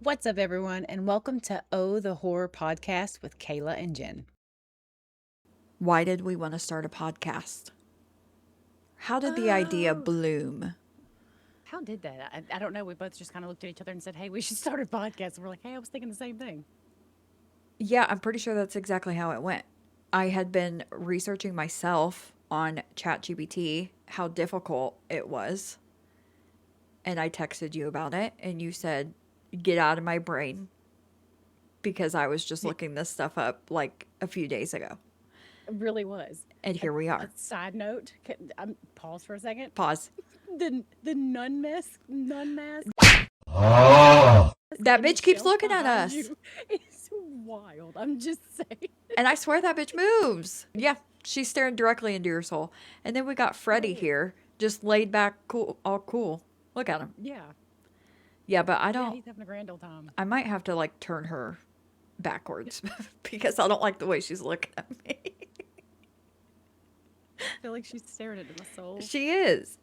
What's up, everyone, and welcome to Oh The Horror Podcast with Kayla and Jen. Why did we want to start a podcast? How did the idea bloom? How did that? I don't know. We both just kind of looked at each other and said, hey, we should start a podcast. And we're like, hey, I was thinking the same thing. Yeah, I'm pretty sure that's exactly how it went. I had been researching myself on ChatGPT how difficult it was. And I texted you about it, and you said, get out of my brain. Because I was just looking this stuff up like a few days ago. It really was. And here we are. A side note, pause for a second. Pause. The nun mask. That bitch keeps looking at us. It's wild. I'm just saying. And I swear that bitch moves. Yeah, she's staring directly into your soul. And then we got Freddie here, just laid back, cool, all cool. Look at him. Yeah. Yeah, but I don't. Yeah, he's having a grand old time. I might have to like turn her backwards because I don't like the way she's looking at me. I feel like she's staring into my soul. She is.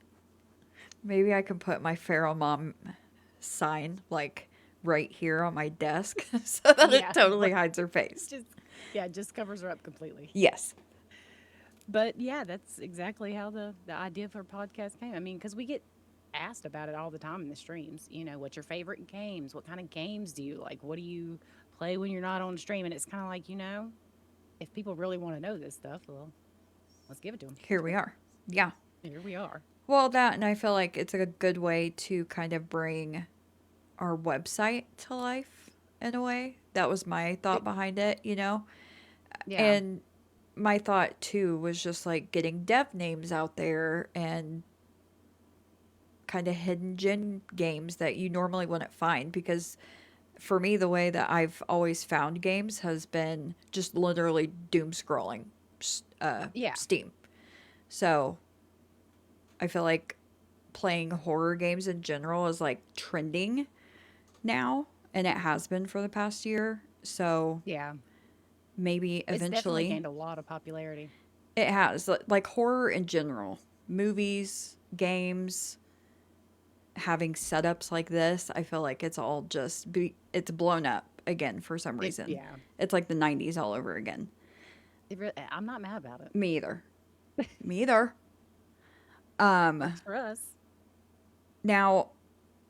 Maybe I can put my feral mom sign like right here on my desk so that it totally hides her face. Just covers her up completely. Yes. But yeah, that's exactly how the idea for a podcast came. I mean, because we get asked about it all the time in the streams. You know, what's your favorite games? What kind of games do you like? What do you play when you're not on stream? And it's kind of like, you know, if people really want to know this stuff, well, let's give it to them. Here we are. Yeah. Here we are. Well, that, and I feel like it's a good way to kind of bring our website to life in a way. That was my thought behind it, you know? Yeah. And my thought, too, was just like getting dev names out there and kind of hidden gen games that you normally wouldn't find. Because for me, the way that I've always found games has been just literally doom scrolling Steam. So I feel like playing horror games in general is like trending now, and it has been for the past year. So yeah, maybe eventually it's definitely gained a lot of popularity. It has, like horror in general, movies, games, having setups like this. I feel like it's all just it's blown up again for some reason. It's like the 90s all over again. I'm not mad about it. Me either. Me either. For us. Now,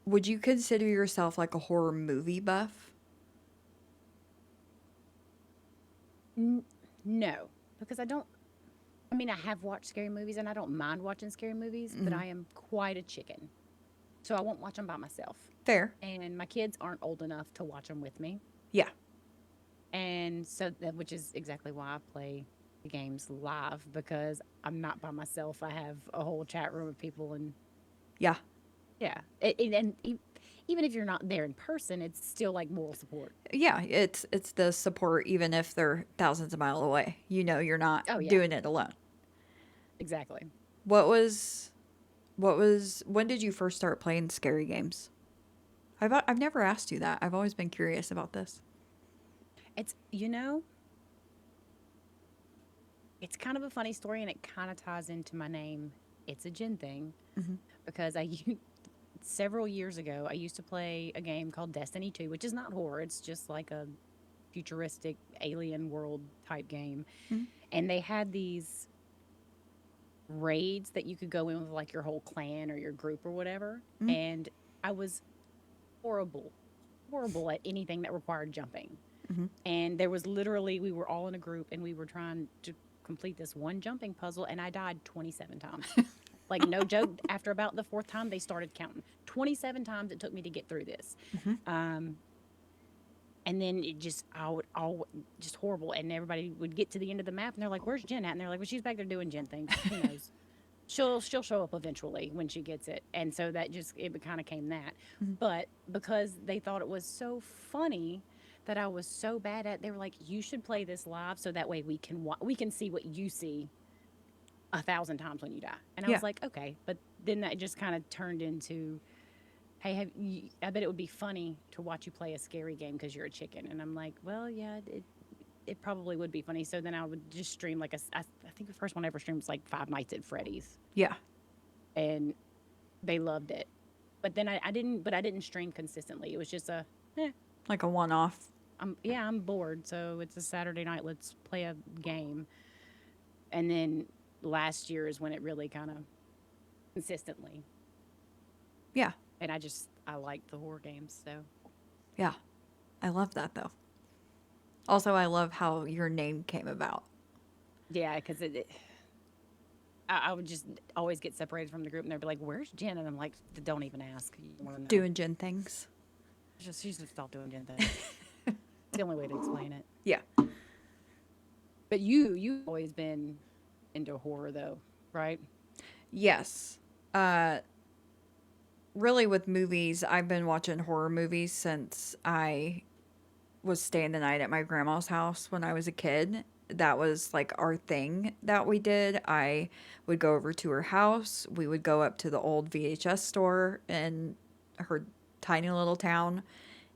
would you consider yourself like a horror movie buff? No, because I have watched scary movies and I don't mind watching scary movies, but I am quite a chicken. So I won't watch them by myself. Fair. And my kids aren't old enough to watch them with me. Yeah. And so which is exactly why I play the games live, because I'm not by myself. I have a whole chat room of people, and yeah. And even if you're not there in person, it's still like moral support. Yeah, it's the support even if they're thousands of miles away. You know, you're not doing it alone. Exactly. When did you first start playing scary games? I've never asked you that. I've always been curious about this. It's, it's kind of a funny story, and it kind of ties into my name. It's a Jen thing, because several years ago, I used to play a game called Destiny 2, which is not horror. It's just like a futuristic alien world type game. And they had these raids that you could go in with like your whole clan or your group or whatever. And I was horrible at anything that required jumping. And there was literally, we were all in a group and we were trying to complete this one jumping puzzle, and I died 27 times. Like, no joke, after about the fourth time, they started counting. 27 times it took me to get through this. And then it just, just horrible. And everybody would get to the end of the map, and they're like, where's Jen at? And they're like, well, she's back there doing Jen things. Who knows? She'll show up eventually when she gets it. And so that just, it kind of came that. But because they thought it was so funny that I was so bad at, they were like, you should play this live so that way we can see what you see 1,000 times when you die. And I was like, okay. But then that just kind of turned into, hey, I bet it would be funny to watch you play a scary game because you're a chicken. And I'm like, well, yeah, it probably would be funny. So then I would just stream like I think the first one I ever streamed was like Five Nights at Freddy's. Yeah. And they loved it. But then I didn't stream consistently. It was just Like a one-off. I'm bored, so it's a Saturday night. Let's play a game. And then last year is when it really kind of consistently. Yeah. And I like the horror games, so Yeah. I love that, though. Also, I love how your name came about. yeah, because I would just always get separated from the group, and they'd be like, "Where's Jen?" And I'm like, "Don't even ask. You want to know? Doing Jen things. She's just stop doing Jen things." It's the only way to explain it. Yeah. But you've always been into horror, though, right? Yes. Uh, really, with movies, I've been watching horror movies since I was staying the night at my grandma's house when I was a kid. That was like our thing that we did. I would go over to her house. We would go up to the old VHS store in her tiny little town,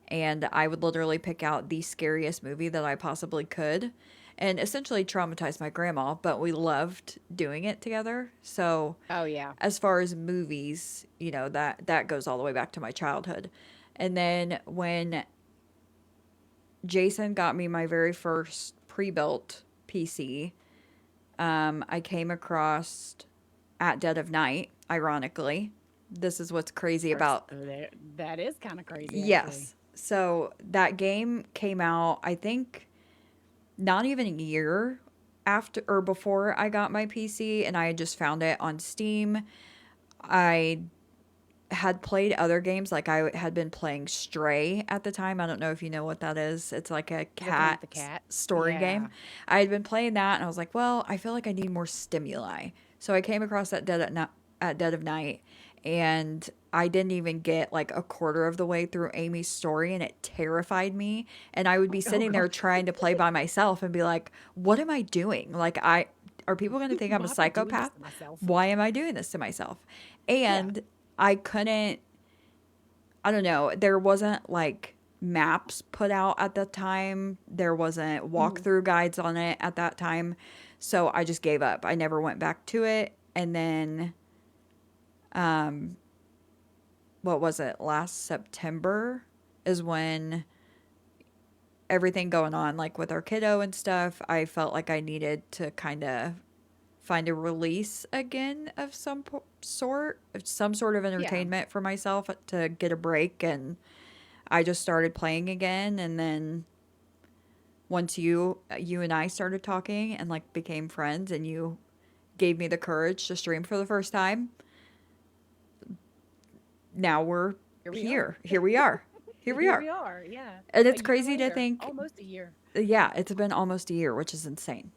and I would literally pick out the scariest movie that I possibly could and essentially traumatize my grandma, but we loved doing it together. So, Oh yeah. as far as movies, that goes all the way back to my childhood. And then when Jason got me my very first pre-built PC, I came across At Dead of Night, ironically. This is what's crazy about. That is kind of crazy, actually. Yes. So that game came out, I think, not even a year after or before I got my PC, and I had just found it on Steam. I had played other games, like I had been playing Stray at the time. I don't know if you know what that is. It's like a Looking at cat the cat. story game. Yeah. I had been playing that, and I was like, well, I feel like I need more stimuli. So I came across that at Dead of Night, and I didn't even get like a quarter of the way through Amy's story, and it terrified me. And I would be Oh sitting there God. trying to play by myself and be like, what am I doing? Like, are people going to think I'm a Why am I doing this psychopath? to myself? Why am I doing this to myself? Yeah. And I couldn't, I don't know, there wasn't like maps put out at the time. There wasn't Mm. walkthrough guides on it at that time. So I just gave up. I never went back to it. And then, um, what was it? Last September is when everything going on, like with our kiddo and stuff, I felt like I needed to kind of find a release again of some sort of Yeah. entertainment for myself to get a break. And I just started playing again. And then once you and I started talking and like became friends, and you gave me the courage to stream for the first time, now we're Here we are. here we are, here we Here are. we are. Yeah. And A it's year crazy to later. think, Almost a year. yeah, it's been almost a year, which is insane.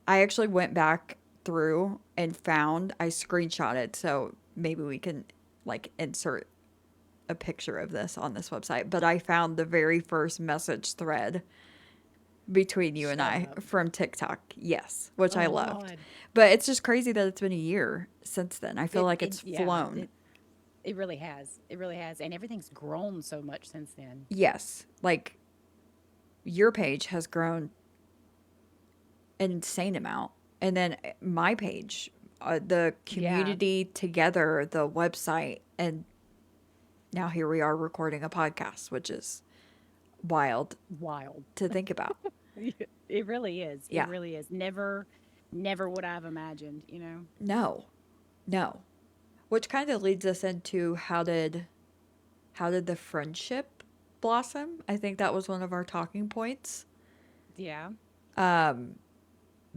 I actually went back through and I screenshotted, so maybe we can like insert a picture of this on this website, but I found the very first message thread between you and Shut I up. from TikTok. Yes, which I Oh loved. God. But it's just crazy that it's been a year since then. I feel It like it it's yeah. flown. It really has. It really has. And everything's grown so much since then. Yes, like your page has grown an insane amount. And then my page, the Yeah. community together, the website, and now here we are recording a podcast, which is wild Wild. to think about. It really is. It Yeah. really is. Never would I have imagined, No, no. Which kind of leads us into how did the friendship blossom? I think that was one of our talking points. Yeah. Um,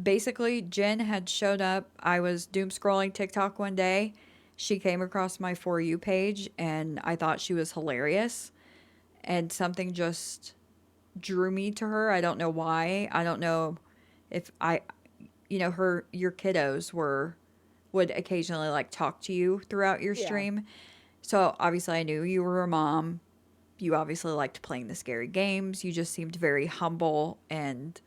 Basically, Jen had showed up. I was doom scrolling TikTok one day. She came across my For You page, and I thought she was hilarious. And something just drew me to her. I don't know why. I don't know if your kiddos would occasionally like talk to you throughout your Yeah. stream. So obviously I knew you were a mom. You obviously liked playing the scary games. You just seemed very humble, and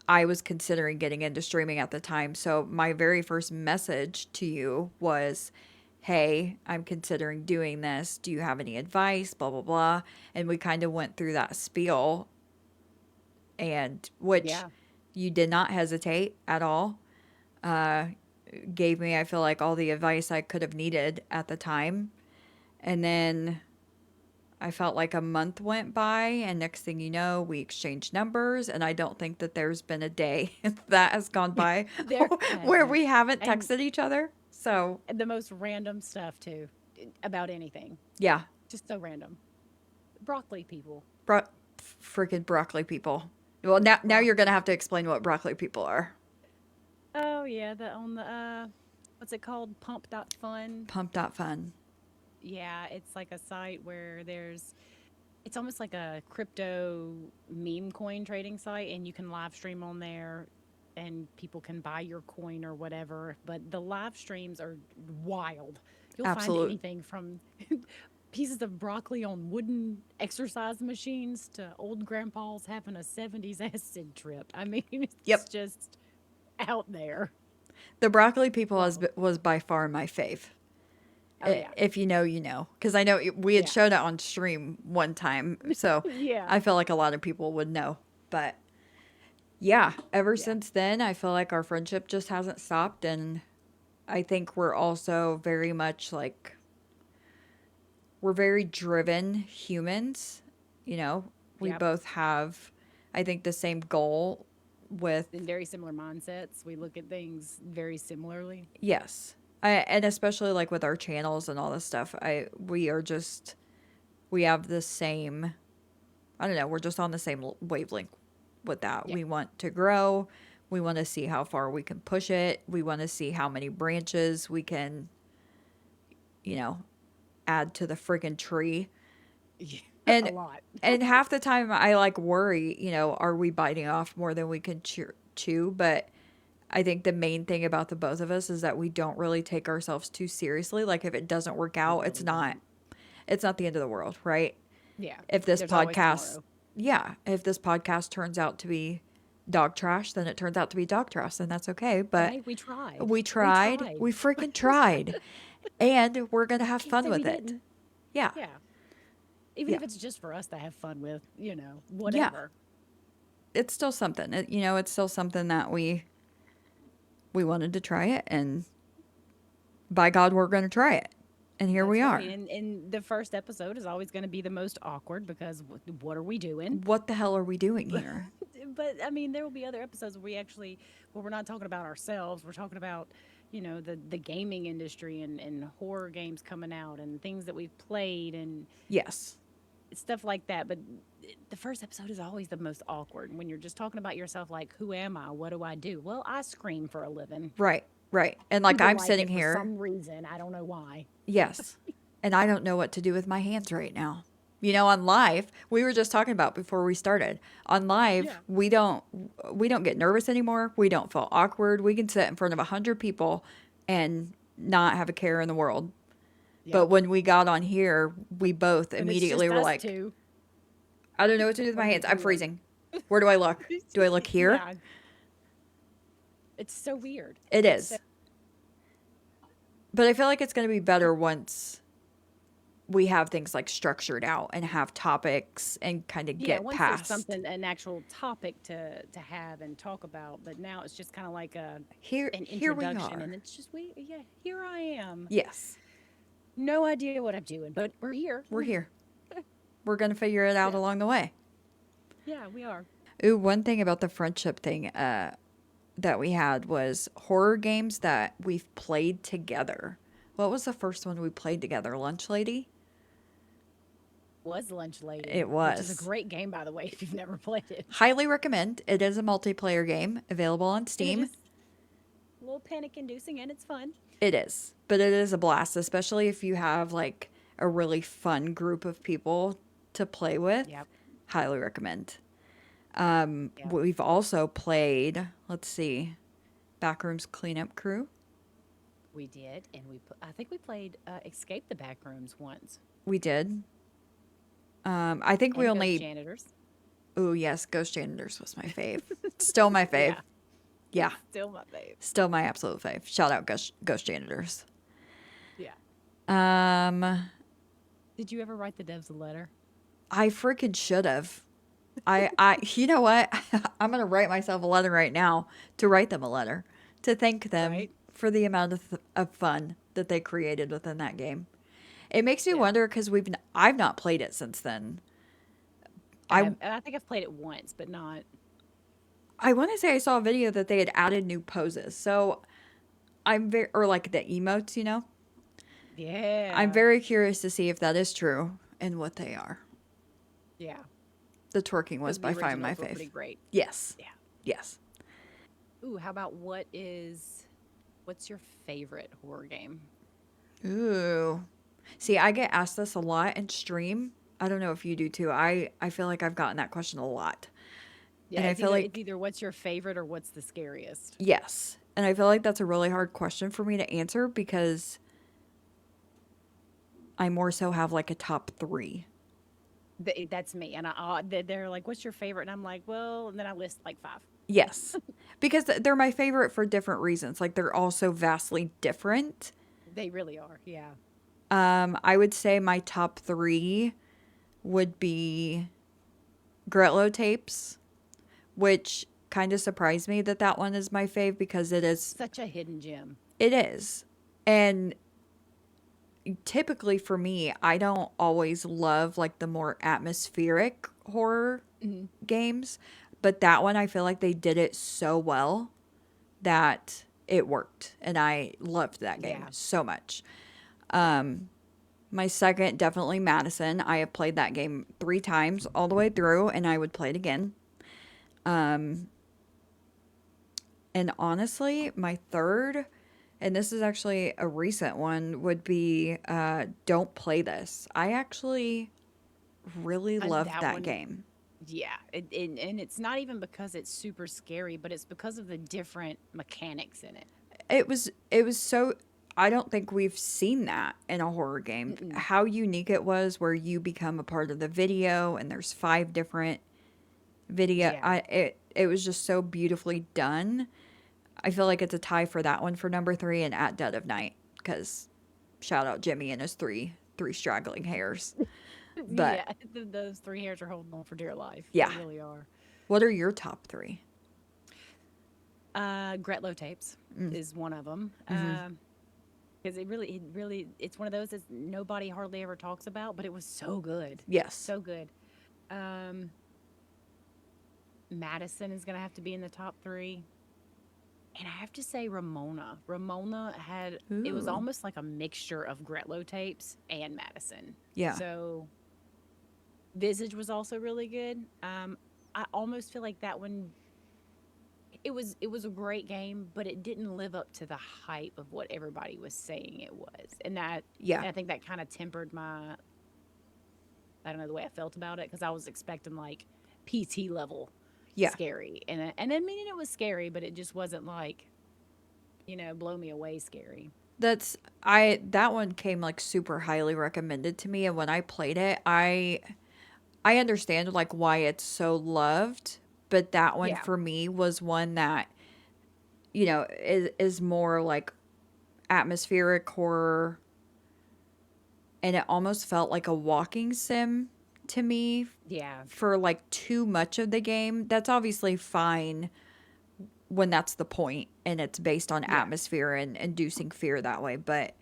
I was considering getting into streaming at the time. So my very first message to you was, "Hey, I'm considering doing this. Do you have any advice? Blah blah blah." And we kind of went through that spiel, and which Yeah. you did not hesitate at all. Uh, Gave me, I feel like, all the advice I could have needed at the time. And then I felt like a month went by, and next thing you know, we exchanged numbers, and I don't think that there's been a day that has gone by There where hasn't. we haven't And texted each other. So, the most random stuff too, about anything. yeah, Just so random. Broccoli people. bro- freaking broccoli people. Well, now you're gonna Broccoli. have to explain what broccoli people are. Oh yeah, the on the what's it called? Pump.fun. Pump.fun. Yeah, it's like a site where it's almost like a crypto meme coin trading site, and you can live stream on there and people can buy your coin or whatever. But the live streams are wild. You'll find Absolute. anything from pieces of broccoli on wooden exercise machines to old grandpas having a 70s acid trip. I mean, it's Yep. just out there. The broccoli people Wild. was by far my fave. Oh, yeah. If you know, you know. Because I know we had Yeah. showed it on stream one time. So Yeah. I feel like a lot of people would know. But yeah, ever Yeah. since then, I feel like our friendship just hasn't stopped. And I think we're also very much like, we're very driven humans. You know, we Yep. both have, I think, the same goal with, In very similar mindsets. We look at things very similarly. yes. And especially like with our channels and all this stuff, we are just, we have the same, I don't know, we're just on the same wavelength with that. Yeah. We want to grow. We want to see how far we can push it. We want to see how many branches we can, you know, add to the friggin' tree. Yeah. A And lot. and half the time I like worry, you know, are we biting off more than we can chew? But I think the main thing about the both of us is that we don't really take ourselves too seriously. Like if it doesn't work We out, really don't. it's not the end of the world, right? Yeah. If this There's always podcast, tomorrow. yeah, if this podcast turns out to be dog trash, then it turns out to be dog trash, and that's okay. But But hey, we tried. we We tried, tried. we freaking tried, and we're gonna have Can't fun say we with it. didn't. Yeah, Yeah. Even yeah, if it's just for us to have fun with, yeah. whatever. It's still something. You know, it's still something that we wanted to try it, and by God, we're gonna try it, and here we That's right. are. And the first episode is always going to be the most awkward because what are we doing? What the hell are we doing here? But I mean, there will be other episodes where we're not talking about ourselves. We're talking about, the gaming industry and horror games coming out and things that we've played and Yes. stuff like that. But the first episode is always the most awkward when you're just talking about yourself, like, who am I? What do I do? Well, I scream for a living. Right, right. And like People I'm like sitting it for here, some reason. I don't know why. yes, and I don't know what to do with my hands right now. You know, on live, we were just talking about before we started. On live, Yeah. we don't get nervous anymore. We don't feel awkward. We can sit in front of 100 people and not have a care in the world. But Yep. when we got on here, we both And it's immediately just were us like, two. I don't know what to do with What my are we hands. I'm doing? freezing. Where do I look? Do I look here? Yeah. It's so weird. It It's so is. But I feel like it's going to be better once we have things like structured out and have topics and kind of Yeah, get once there's past. an actual topic to have and talk about, but now it's just kind of like an Here we introduction, and are. it's just yeah, here I am. Yes, No idea what I'm doing, but we're here. we're here. We're going to figure it out Yeah, along the way. yeah, we are. Ooh, one thing about the friendship thing that we had was horror games that we've played together. What was the first one we played together? Lunch Lady? Was Lunch Lady, It which is a was. great game, by the way, if you've never played it. Highly recommend. It is a multiplayer game available on And it Steam. is a little panic inducing and it's fun. It is, but it is a blast, especially if you have like a really fun group of people to play with. Yep. Highly recommend. Yeah. We've also played, let's see, Backrooms Cleanup Crew. We did, and I think we played Escape the Backrooms once, We did. I think we and Ghost only, Janitors. oh yes, Ghost Janitors was my fave. Still my fave. Yeah, Yeah, still my fave. still my absolute fave. Shout out Ghost Janitors. Yeah. Um, Did you ever write the devs a letter? I freaking should have. You know what? I'm gonna write myself a letter right now to write them a letter to thank them Right? for the amount of fun that they created within that game. It makes me Yeah. wonder because I've not played it since then. I I think I've played it once, but not. I want to say I saw a video that they had added new poses. So I'm very, or like the emotes, you know? I'm Yeah. very curious to see if that is true and what they are. Yeah. The twerking was Because the by far my originals were fave. pretty great. Yes. Yeah. Yes. Ooh, how about what's your favorite horror game? Ooh. See, I get asked this a lot in stream. I don't know if you do too. I feel like I've gotten that question a lot. Yeah, And I feel it's like, either what's your favorite or what's the scariest. yes. And I feel like that's a really hard question for me to answer because I more so have like a top three. That's me. And they're like, "What's your favorite?" And I'm like, "Well," and then I list like five. Yes. Because they're my favorite for different reasons. Like they're all so vastly different. They really are. Yeah. I would say my top three would be Gretlo tapes, which kind of surprised me that that one is my fave because it is. Such a hidden gem. It is. And typically for me, I don't always love like the more atmospheric horror Hmm. games, but that one I feel like they did it so well that it worked and I loved that game Yeah. so much. My second, definitely Madison. I have played that game 3 times all the way through and I would play it again. And honestly, my third, and this is actually a recent one, would be Don't Play This. I actually really And loved that that one, game. yeah. And it's not even because it's super scary, but it's because of the different mechanics in it. It was so, I don't think we've seen that in a horror game. Mm-mm. How unique it was where you become a part of the video and there's 5 different video. Yeah. It was just so beautifully done. I feel like it's a tie for that one for number 3 and At Dead of Night because shout out Jimmy and his three straggling hairs. But Yeah. Those three hairs are holding on for dear life. They yeah, really are. what are your top 3? Gretlo tapes Mm. is one of them. Mm-hmm. Because it's one of those that nobody hardly ever talks about, but it was so good. Yes. So good. Um, Madison is going to have to be in the top three. And I have to say Ramona. Ramona it was Ooh. almost like a mixture of Gretlo tapes and Madison. Yeah. So Visage was also really good. I almost feel like that one, it was a great game, but it didn't live up to the hype of what everybody was saying it was. Yeah. And I think that kind of tempered I don't know, the way I felt about it because I was expecting like PT level Yeah. scary. And I mean, it was scary, but it just wasn't like, blow me away scary. That one came like super highly recommended to me and when I played it, I understand like why it's so loved, but that one Yeah. for me was one that is more like atmospheric horror and it almost felt like a walking sim to me Yeah. for like too much of the game. That's obviously fine when that's the point and it's based on Yeah. atmosphere and inducing fear that way. But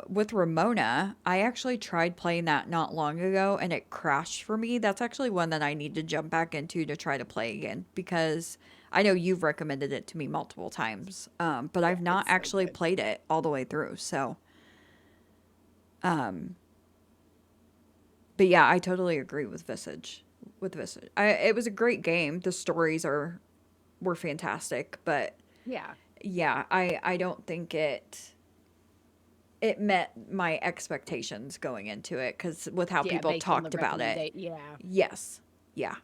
with Ramona, I actually tried playing that not long ago and it crashed for me. That's actually one that I need to jump back into to try to play again because I know you've recommended it to me multiple times, but Yeah. I've not It's so actually good. played it all the way through. So, but yeah, I totally agree with Visage. With Visage, it was a great game. The stories were fantastic, but Yeah. yeah, I don't think it met my expectations going into it because with how Yeah. people Based on the talked about it. recommendation. Yeah. Yes. Yeah.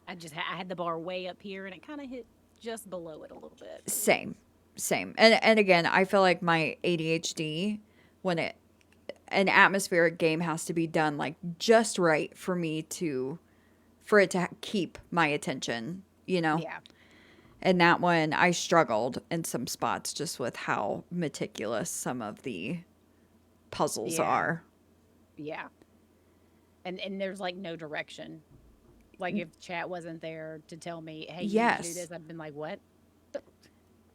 I had the bar way up here and it kind of hit just below it a little bit. Same. Same. And again, I feel like my ADHD when an atmospheric game has to be done like just right for it to keep my attention, you know? Yeah. And that one I struggled in some spots just with how meticulous some of the puzzles Yeah. are. Yeah. And there's like no direction. Like if chat wasn't there to tell me, hey, you need to do Yes. this, I've been like, what?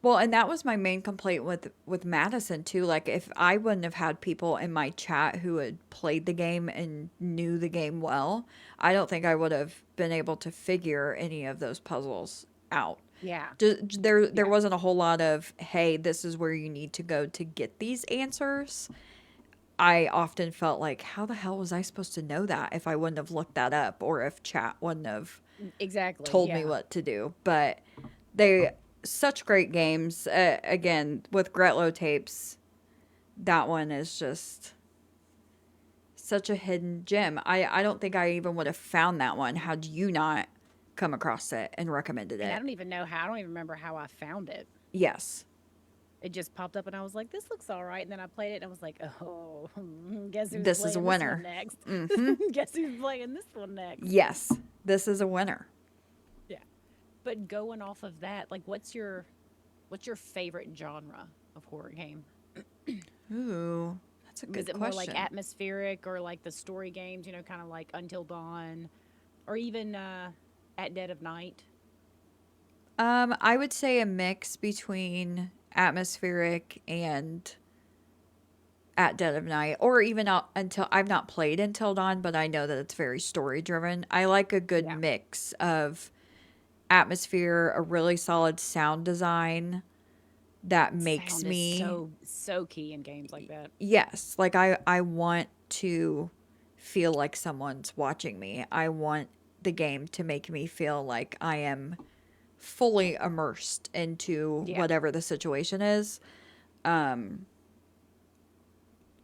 Well, and that was my main complaint with Madison too. Like, if I wouldn't have had people in my chat who had played the game and knew the game well, I don't think I would have been able to figure any of those puzzles out. Yeah. There Yeah. wasn't a whole lot of, hey, this is where you need to go to get these answers. I often felt like, how the hell was I supposed to know that if I wouldn't have looked that up, or if chat wouldn't have Exactly. told me Yeah. what to do? But they, such great games. Again, with Gretlo tapes, that one is just such a hidden gem. I don't think I even would have found that one had you not come across it and recommended And I it. don't even know how. I don't even remember how I found it. Yes. It just popped up, and I was like, "This looks all right." And then I played it, and I was like, "Oh, guess who's This is a playing this one winner. next? Mm-hmm. Guess who's playing this one next?" Yes. This is a winner. Yeah. But going off of that, like, what's your favorite genre of horror game? Ooh, that's a Is good it more like question. atmospheric, or like the story games? You know, kind of like Until Dawn, or even At Dead of Night. I would say a mix between atmospheric and At Dead of Night, or even until I've not played Until Dawn, but I know that it's very story driven. I like a good Yeah. mix of atmosphere, a really solid sound design that makes Sound is me, so key in games like that. yes, like I want to feel like someone's watching me. I want the game to make me feel like I am fully immersed into Yeah. whatever the situation is.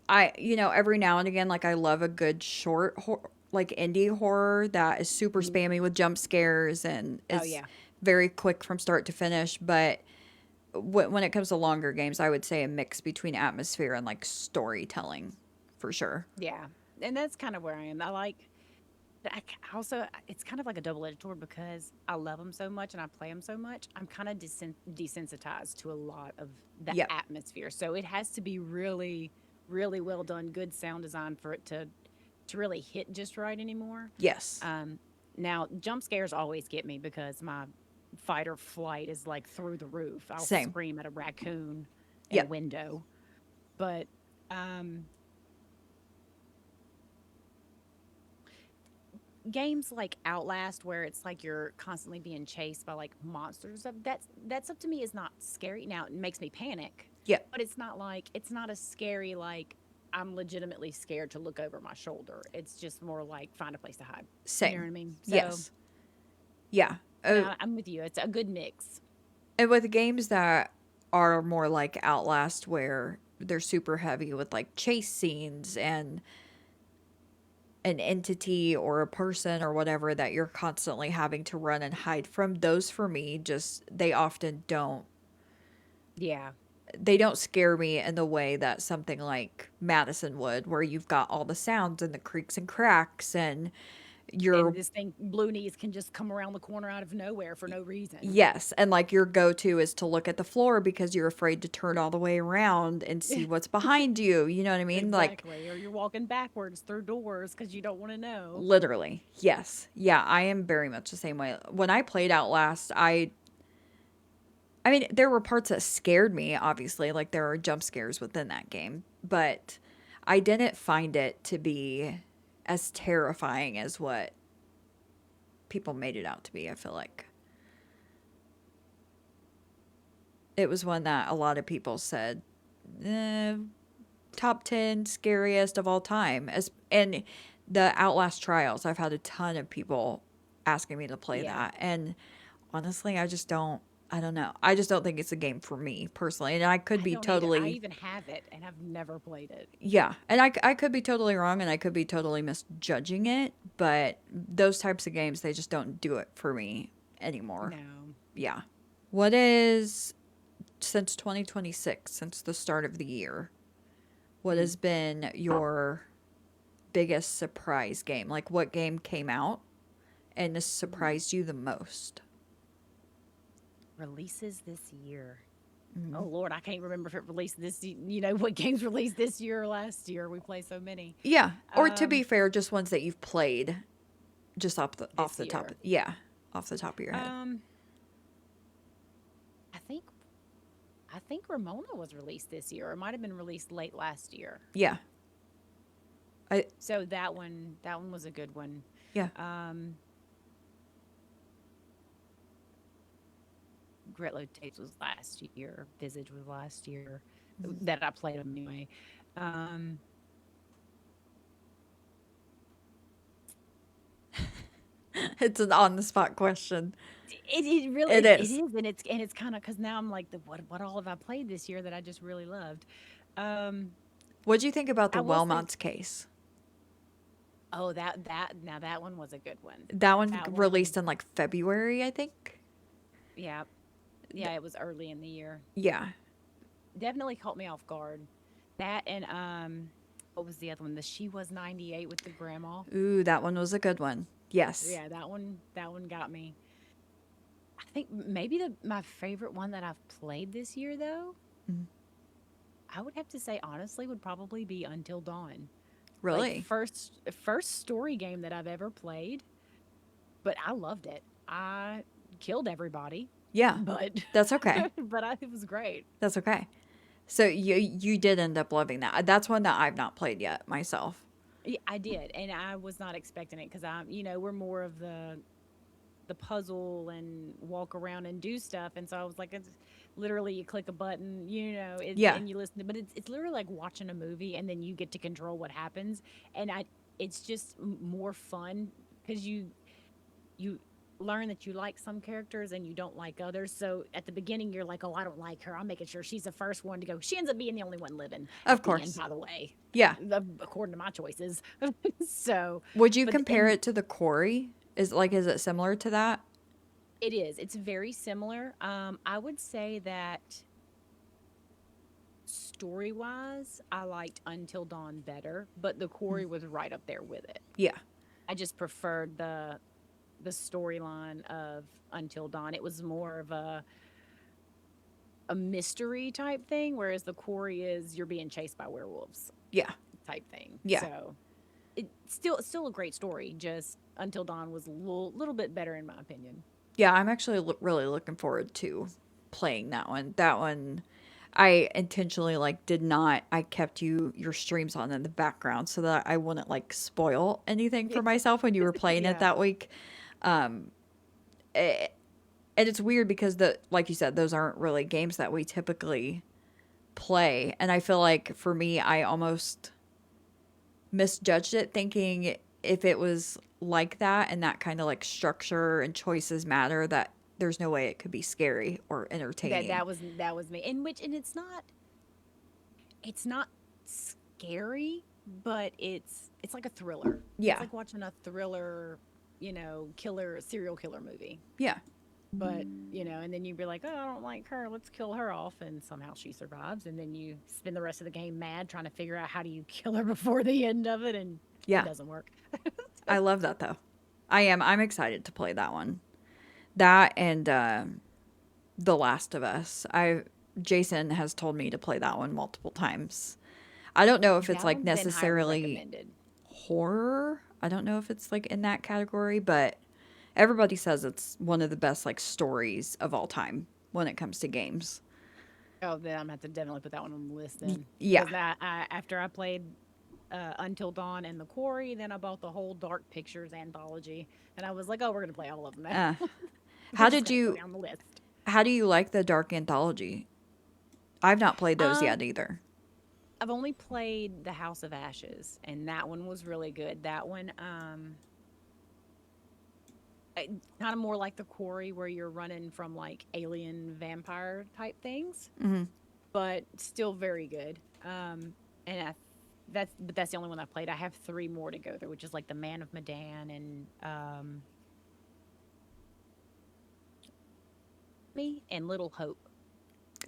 Every now and again, like, I love a good like indie horror that is super Mhm. spammy with jump scares and Oh is yeah. very quick from start to finish. But when it comes to longer games, I would say a mix between atmosphere and like storytelling for sure. Yeah. And that's kind of where I am. I like, but also, it's kind of like a double-edged sword because I love them so much and I play them so much. I'm kind of desensitized to a lot of the Yep. atmosphere. So it has to be really, really well done, good sound design for it to really hit just right anymore. Yes. Um, Now, jump scares always get me because my fight or flight is like through the roof. I'll Same. scream at a raccoon in a Yep. window. But um, games like Outlast, where it's like you're constantly being chased by like monsters and stuff, that stuff to me is not scary. Now it makes me panic, Yep. but it's not a scary like I'm legitimately scared to look over my shoulder. It's just more like find a place to hide. You know what Same. I mean? So, Yes. Yeah. but I'm with you. It's a good mix. And with games that are more like Outlast, where they're super heavy with like chase scenes and an entity or a person or whatever that you're constantly having to run and hide from, those for me just, they often don't, Yeah. they don't scare me in the way that something like Madison would, where you've got all the sounds and the creaks and cracks and And you're, this thing, Blue Knees, can just come around the corner out of nowhere for no reason. yes, and like your go-to is to look at the floor because you're afraid to turn all the way around and see what's behind you. You know what I mean? Like, Exactly. Or you're walking backwards through doors because you don't want to know. literally. Yes. Yeah, I am very much the same way. When I played Outlast, I mean, there were parts that scared me, obviously, like there are jump scares within that game, but I didn't find it to be as terrifying as what people made it out to be, I feel like. It was one that a lot of people said, top 10 scariest of all time. And the Outlast Trials, I've had a ton of people asking me to play Yeah. that. And honestly, I don't know. I just don't think it's a game for me personally. And I could I be don't either. I totally, even have it and I've never played it. yeah. And I could be totally wrong and I could be totally misjudging it. But those types of games, they just don't do it for me anymore. No. Yeah. What is, since 2026, since the start of the year, what Mm. has been your biggest surprise game? Like, what game came out and this Ooh. surprised you the most? Releases this year. Mhm. Oh Lord, I can't remember if it released this. You know what games released this year or last year? We play so many. Yeah, or to be Um, fair, just ones that you've played, just off this the top. year. Yeah, off the top of your head. Um, I think I think Ramona was released this year, or it might have been released late last year. Yeah. So that one was a good one. Yeah. Gritlow Tapes was last year. Visage was last year. That I played them anyway. Um, It's an on the spot question. it really It it is. is, and it's kind of because now I'm like, what all have I played this year that I just really loved? Um, What'd you think about I the will say, Wellmont's case? oh, that now that one was a good one. That one That one, released in like February, I think. yeah, yeah, it was early in the year. Yeah. Definitely caught me off guard. That and what was the other one? The She Was 98 with the grandma. Ooh, that one was a good one. Yes. Yeah, that one got me. I think maybe my favorite one that I've played this year though, Mhm. I would have to say honestly would probably be Until Dawn. Like Really? first story game that I've ever played, but I loved it. I killed everybody, Yeah. but That's okay. it was great. That's okay. So you did end up loving that. That's one that I've not played yet myself. Yeah, I did, and I was not expecting it because we're more of the puzzle and walk around and do stuff, and so I was like, it's literally you click a button, Yeah. and you listen, but it's literally like watching a movie, and then you get to control what happens, and it's just more fun because you learn that you like some characters and you don't like others. So at the beginning, you're like, oh, I don't like her. I'm making sure she's the first one to go. She ends up being the only one living Of at the end, course. by the way, Yeah. according to my choices. So, Would you but compare and it to the Quarry? Is it similar to that? it is. It's very similar. I would say that story wise, I liked Until Dawn better, but the Mm. Quarry was right up there with it. Yeah. I just preferred the storyline of Until Dawn. It was more of a mystery type thing, whereas the Quarry is you're being chased by werewolves Yeah. type thing. Yeah. So it's still a great story. Just Until Dawn was a little bit better in my opinion. Yeah, I'm actually really looking forward to playing that one. That one I intentionally like did not I kept your streams on in the background so that I wouldn't like spoil anything for myself when you were playing it Yeah. that week. Um eh, and it's weird because like you said, those aren't really games that we typically play. And I feel like for me, I almost misjudged it thinking if it was like that and that kind of like structure and choices matter, that there's no way it could be scary or That entertaining. that was me. And it's not scary, but it's like a thriller. It's Yeah. like watching a thriller, serial killer movie. Yeah. But, and then you'd be like, oh, I don't like her. Let's kill her off. And somehow she survives. And then you spend the rest of the game mad trying to figure out how do you kill her before the end of it. And it Yeah. doesn't work. I love that though. I'm excited to play that one. That and The Last of Us. Jason has told me to play that one multiple times. I don't know if it's That like one's been highly necessarily recommended. horror. I don't know if it's like in that category, but everybody says it's one of the best like stories of all time when it comes to games. Oh, then I'm going to have to definitely put that one on the list then. Yeah. Because after I played Until Dawn and The Quarry, then I bought the whole Dark Pictures anthology. And I was like, oh, we're going to play all of them now. Uh, We're how just did gonna go you down the list. how do you like the Dark Anthology? I've not played those Um, yet either. I've only played The House of Ashes, and that one was really good. That one, kind of more like The Quarry, where you're running from like alien vampire type things, Hmm. but still very good. And that's the only one I played. I have three more to go through, which is like The Man of Medan and me and Little Hope.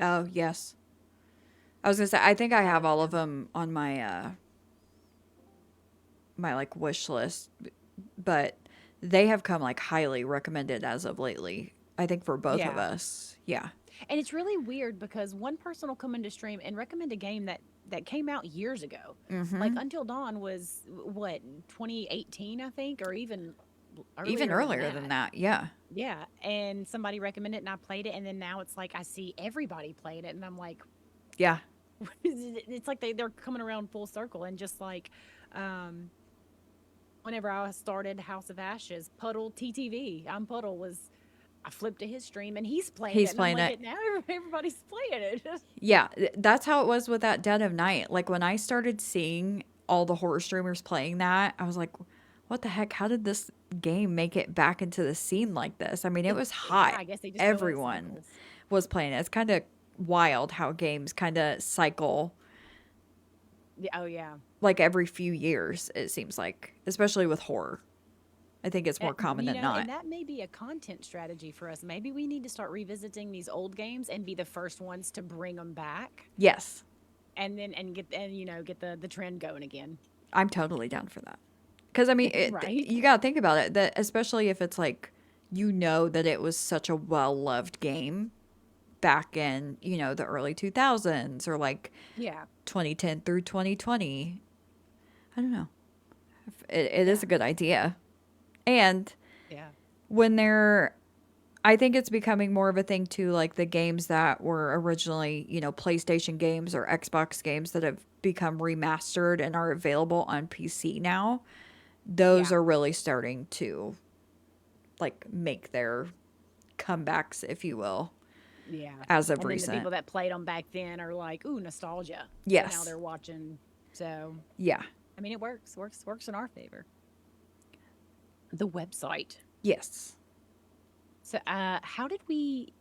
Oh, yes. I was gonna say I think I All have of all of them. them on my like wish list, but they have come like highly recommended as of lately. I think for both of Yeah. us. Yeah. And it's really weird because one person will come into stream and recommend a game that came out years ago. Like Mm-hmm. Until Dawn was what 2018, I think, or even Even earlier than earlier than that. that. Yeah. Yeah, and somebody recommended it and I played it, and then now it's like I see everybody playing it and I'm like, Yeah. it's like they're coming around full circle. And just like um whenever I started House of Ashes, Puddle TTV, I'm Puddle was I flipped to his stream and he's playing it He's and I'm playing like, it. now everybody's playing it. Yeah. That's how it was with that Dead of Night. Like when I started seeing all the horror streamers playing that, I was like, what the heck? How did this game make it back into the scene like this? I mean, it was Yeah, hot. I guess they just go in Everyone cycles. was playing it. It's kind of wild how games kind of cycle Yeah, oh yeah. like every few years, it seems like, especially with horror. I think it's more common You than know, not. and that may be a content strategy for us. Maybe we need to start revisiting these old games and be the first ones to bring them back, Yes, and then get the trend going again. I'm totally down for that. Because, I mean, Right? you got to think about it, that especially if it's like, that it was such a well loved game back in, the early 2000s or like Yeah. 2010 through 2020. I don't know. It is Yeah. a good idea. And Yeah. when they're, I think it's becoming more of a thing too, like the games that were originally, PlayStation games or Xbox games that have become remastered and are available on PC now. Those Yeah. are really starting to like make their comebacks, if you will, Yeah. as of And then the recent. people that played them back then are like, ooh, nostalgia. So now Yes. they're watching. So, Yeah. I mean, it works in our favor. The website. Yes. So, how did we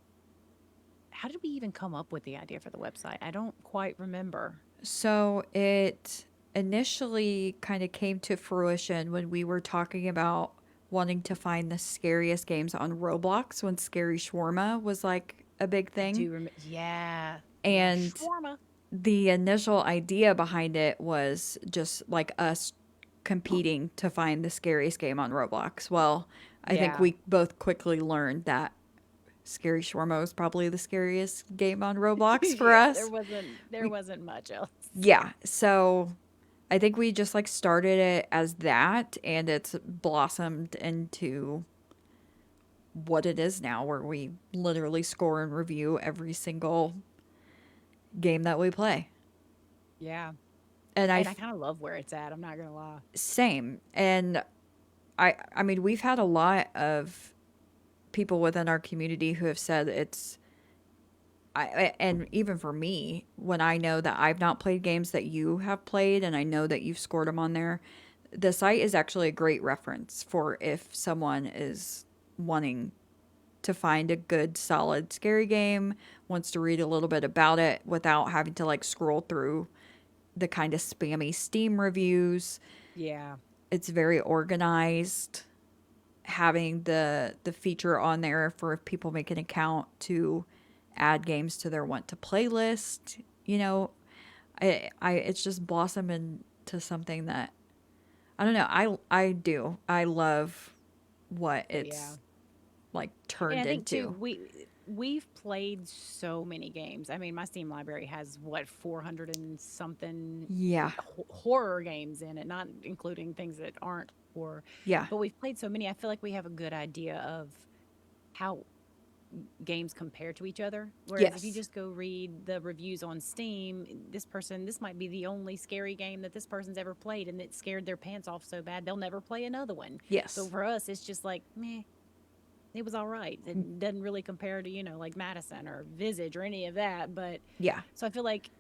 even come up with the idea for the website? I don't quite remember. So it initially kind of came to fruition when we were talking about wanting to find the scariest games on Roblox when Scary Shawarma was like a big I thing. do remember. Yeah. Yeah. And Shawarma. the initial idea behind it was just like us competing to find the scariest game on Roblox. Well, I think Yeah. we both quickly learned that Scary Shawarma was probably the scariest game on Roblox for Yeah. There us. wasn't there We wasn't much else. Yeah, so I think we just like started it as that and it's blossomed into what it is now where we literally score and review every single game that we play. Yeah. And And I kind of love where it's at. I'm not gonna lie. same. And I mean we've had a lot of people within our community who have said and even for me, when I know that I've not played games that you have played and I know that you've scored them on there, the site is actually a great reference for if someone is wanting to find a good, solid, scary game, wants to read a little bit about it without having to like scroll through the kind of spammy Steam reviews. Yeah. It's very organized. Having the feature on there for if people make an account to add games to their want to playlist, I it's just blossomed into something that I don't know. I love what Yeah. it's like And I turned think too, into. we've played so many games. I mean, my Steam library has what 400 and something Yeah. horror games in it, not including things that aren't horror. Yeah. But we've played so many. I feel like we have a good idea of how games compare to each other. Whereas if you Yes. just go read the reviews on Steam, this might be the only scary game that this person's ever played, and it scared their pants off so bad they'll never play another one. So Yes. for us, it's just like meh. It was all right. It doesn't really compare to, like Madison or Visage or any of that. But Yeah. so I feel like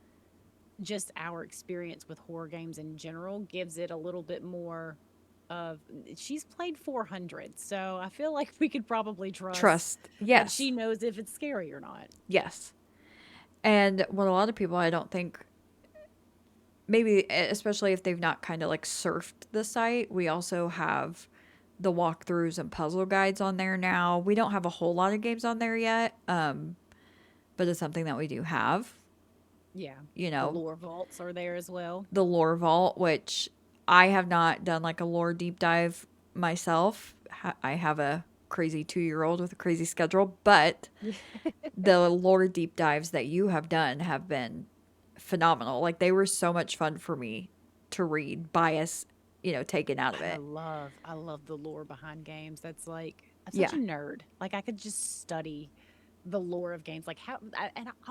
just our experience with horror games in general gives it a little bit more of she's played 400. So I feel like we could probably trust Trust. that Yes. she knows if it's scary or not. Yes. And what a lot of people I don't think maybe especially if they've not kind of like surfed the site, we also have the walkthroughs and puzzle guides on there now. We don't have a whole lot of games on there yet, but it's something that we do have. Yeah. You The know, lore vaults are there as well. the lore vault, which I have not done like a lore deep dive myself. I have a crazy 2-year-old with a crazy schedule, but the lore deep dives that you have done have been phenomenal. Like they were so much fun for me to read, bias taken out of I it. love I love the lore behind games. That's like I'm such Yeah. a nerd. Like I could just study the lore of games. Like I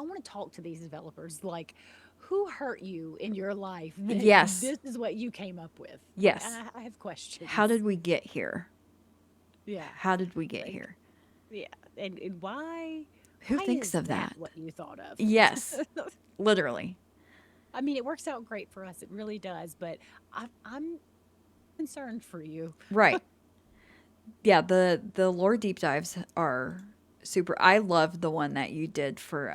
want to talk to these developers. Like who hurt you in your life that Yes. this is what you came up with? Like Yes. I have How questions. did we get here? Yeah. How did we get Like here? yeah. And Who why thinks is of that that? what you thought of? Yes. Literally. I mean, it works out great for us. It really does. But I'm concerned for you. Right. Yeah, the lore deep dives are super. I love the one that you did for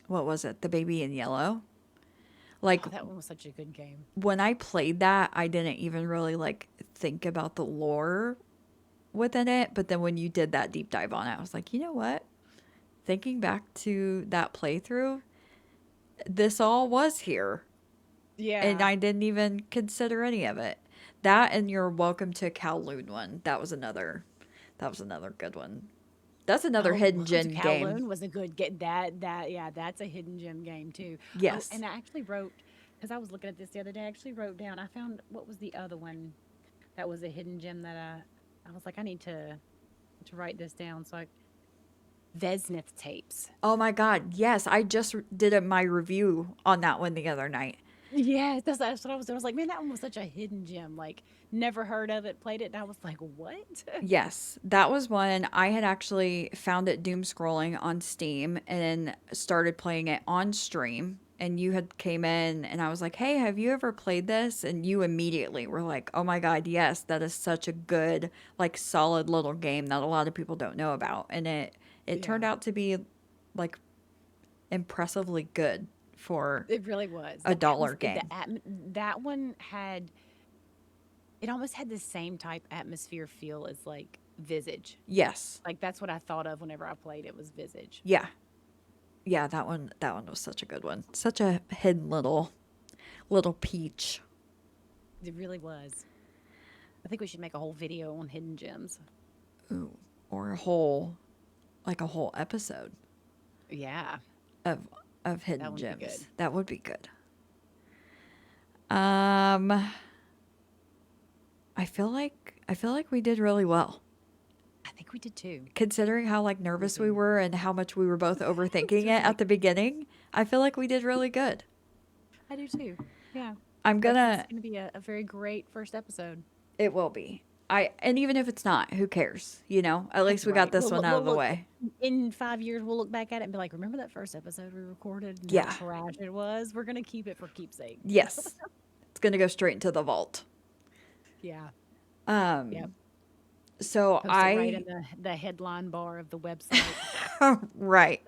what was it? The Baby in Yellow. Like Oh, that one was such a good game. when I played that, I didn't even really like think about the lore within it, but then when you did that deep dive on it, I was like, "You know what? Thinking back to that playthrough, this all was here." And Yeah. I didn't even consider any of it. That and your Welcome to Kowloon one. That was another good one. That's another Oh, hidden Welcome to gem game. Kowloon was a good get that yeah, that's a hidden gem game too. Oh, Yes. and I actually wrote because I was looking at this the other day. I actually wrote down. I found what was the other one that was a hidden gem that I was like I need to write this down. So I Vesnith tapes. Oh my God. Yes. I just did my review on that one the other night. Yes, that's what I was doing. I was like, man, that one was such a hidden gem. Like, never heard of it, played it, and I was like, what? Yes. That was one I had actually found it doom scrolling on Steam and started playing it on stream. And you had came in and I was like, "Hey, have you ever played this?" And you immediately were like, "Oh my God, yes, that is such a good, like solid little game that a lot of people don't know about." And it turned Yeah, out to be like impressively good for it really was. a That dollar was the game. that one had it almost had the same type atmosphere feel as like Visage. Yes. Like that's what I thought of whenever I played it was Visage. Yeah. Yeah, that one was such a good one. Such a hidden little peach. It really was. I think we should make a whole video on hidden gems. Ooh, or a whole episode Yeah, of that hidden would be good. gems. That would be good. Um, I feel like we did really well. I think we did too. Considering how like We nervous we do. were and how much we were both overthinking it Right. at the beginning, I feel like we did really good. I do too. Yeah. I'm I think this is gonna going to be a very great first episode. It will be. And even if it's not, who cares? At least That's we got right. this one out We'll of the look way. in 5 years. We'll look back at it and be like, "Remember that first episode we recorded and how Yeah. trash it was?" We're gonna keep it for keepsake. Yes. It's gonna go straight into the vault. Yeah. Yep. Um so Post it right in I the headline bar of the website. right.